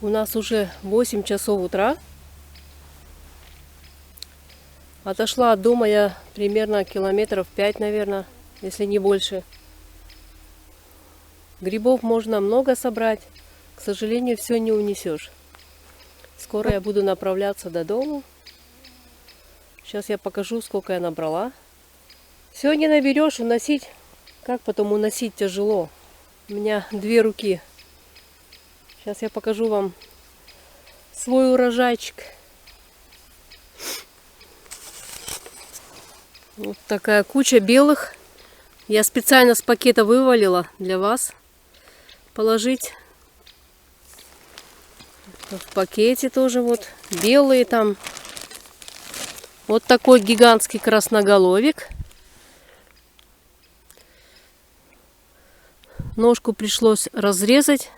У нас уже 8 часов утра. Отошла от дома я примерно километров 5, наверное, если не больше. Грибов можно много собрать. К сожалению, все не унесешь. Скоро я буду направляться до дома. Сейчас я покажу, сколько я набрала. Все не наберешь, уносить. Как потом уносить тяжело. У меня 2 руки. Сейчас я покажу вам свой урожайчик. Вот такая куча белых. Я специально с пакета вывалила для вас. Положить. В пакете тоже вот белые там. Вот такой гигантский красноголовик. Ножку пришлось разрезать.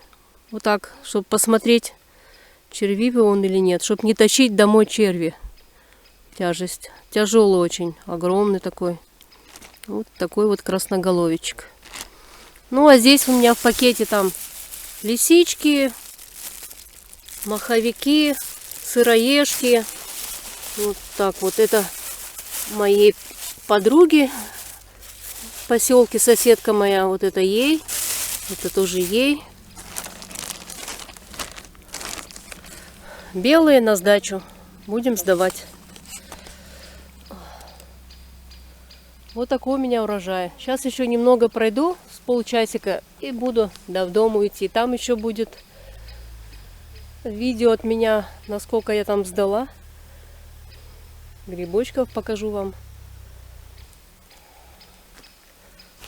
Вот так, чтобы посмотреть, червивый он или нет. Чтобы не тащить домой черви. Тяжесть. Тяжелый очень. Огромный такой. Вот такой вот красноголовичек. Ну а здесь у меня в пакете там лисички, маховики, сыроежки. Вот так вот. Это моей подруги в поселке, соседка моя. Вот это ей. Это тоже ей. Белые на сдачу. Будем сдавать. Вот такой у меня урожай. Сейчас еще немного пройду с полчасика и буду в дом идти. Там еще будет видео от меня, насколько я там сдала. Грибочков покажу вам.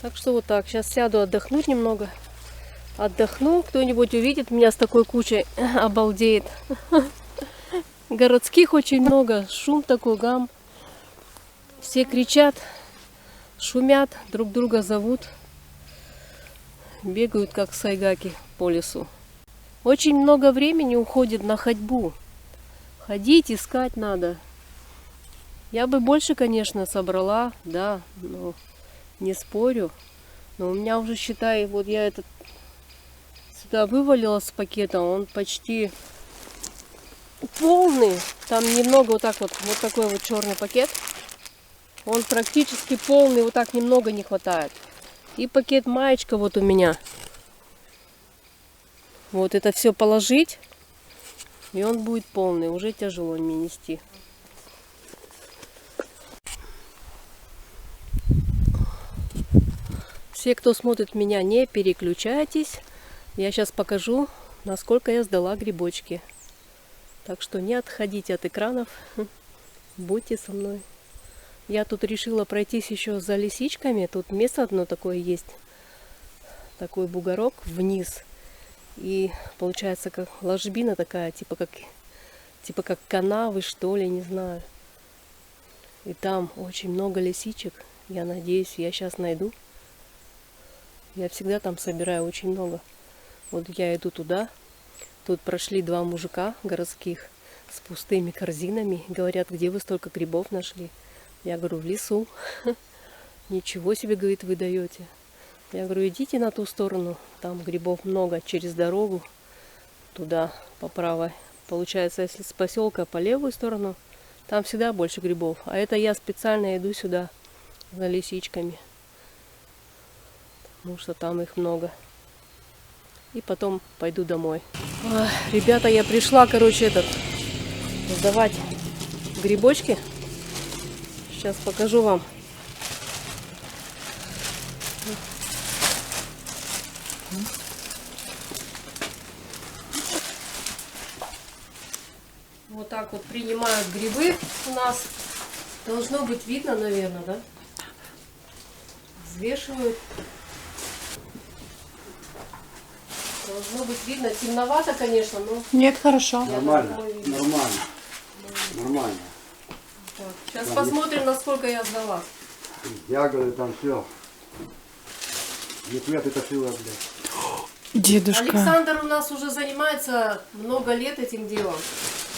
Так что вот так. Сейчас сяду отдохнуть немного. Отдохну. Кто-нибудь увидит меня с такой кучей, обалдеет. Городских очень много. Шум такой, гам. Все кричат. Шумят, друг друга зовут, бегают как сайгаки по лесу. Очень много времени уходит на ходьбу. Ходить, искать надо. Я бы больше, конечно, собрала, да, но не спорю. Но у меня уже, считай, вот я этот сюда вывалила с пакета, он почти полный. Там немного вот так вот такой вот черный пакет. Он практически полный, вот так немного не хватает. И пакет маечка вот у меня. Вот это все положить, и он будет полный. Уже тяжело мне нести. Все, кто смотрит меня, не переключайтесь. Я сейчас покажу, насколько я сдала грибочки. Так что не отходите от экранов. Будьте со мной. Я тут решила пройтись еще за лисичками. Тут место одно такое есть. Такой бугорок вниз. И получается как ложбина такая, типа как канавы, что ли, не знаю. И там очень много лисичек. Я надеюсь, я сейчас найду. Я всегда там собираю очень много. Вот я иду туда. Тут прошли 2 мужика городских с пустыми корзинами. Говорят, где вы столько грибов нашли? Я говорю, в лесу. Ничего себе, говорит, вы даете. Я говорю, идите на ту сторону. Там грибов много. Через дорогу. Туда, по правой. Получается, если с поселка по левую сторону, там всегда больше грибов. А это я специально иду сюда за лисичками. Потому что там их много. И потом пойду домой. Ой, ребята, я пришла, короче, сдавать грибочки. Сейчас покажу вам. Вот так вот принимают грибы у нас. Должно быть видно, наверное, да? Взвешивают. Должно быть видно. Темновато, конечно, но... Нет, хорошо. Нормально, нормально. Так, сейчас посмотрим, насколько я сдала. Ягоды там все. Нет, это сила, блядь. Дедушка. Александр у нас уже занимается много лет этим делом.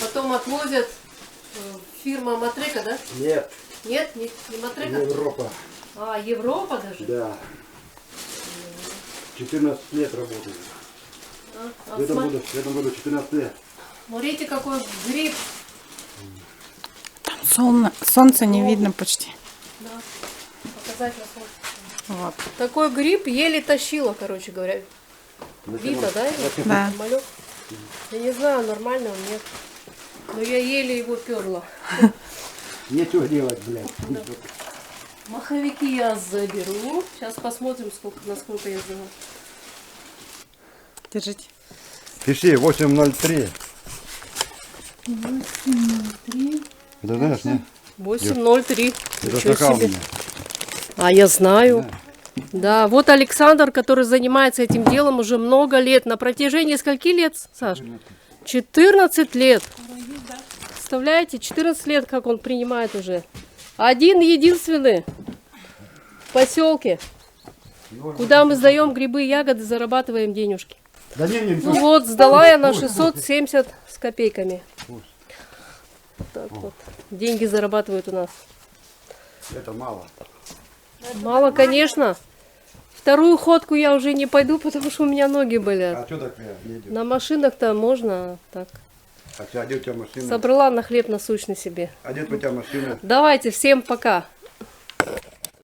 Потом отвозят фирма Матрека, да? Нет. Нет, не Матрека? Европа. А, Европа даже? Да. 14 лет работаю. А, В этом году 14 лет. смотрите, какой гриб. Солнце не видно почти. Да. Показать на солнце. Вот. Такой гриб еле тащила, короче говоря. Вита, да? его? Да. Малек? Я не знаю, нормально он, нет. Но я еле его перла. Нечего делать, блядь. Маховики я заберу. Сейчас посмотрим, насколько я взяла. Держите. Пиши 803. 8,03. Это знаешь, не? 8,03. Это Ничего стакан у себе. меня. А я знаю. Да, вот Александр, который занимается этим делом уже много лет. На протяжении скольки лет, Саш? 14 лет. Представляете, 14 лет, как он принимает уже. Один единственный в поселке, куда мы сдаем грибы, ягоды, зарабатываем денежки. Да не, Ну вот, сдала я на 670 с копейками. Так вот, деньги зарабатывают у нас. это мало. Мало, конечно. Вторую ходку я уже не пойду, потому что у меня ноги болят. А что так едет? На машинах-то можно так. А где у тебя машина? Собрала на хлеб насущный себе. А где у тебя машина? Давайте, всем пока.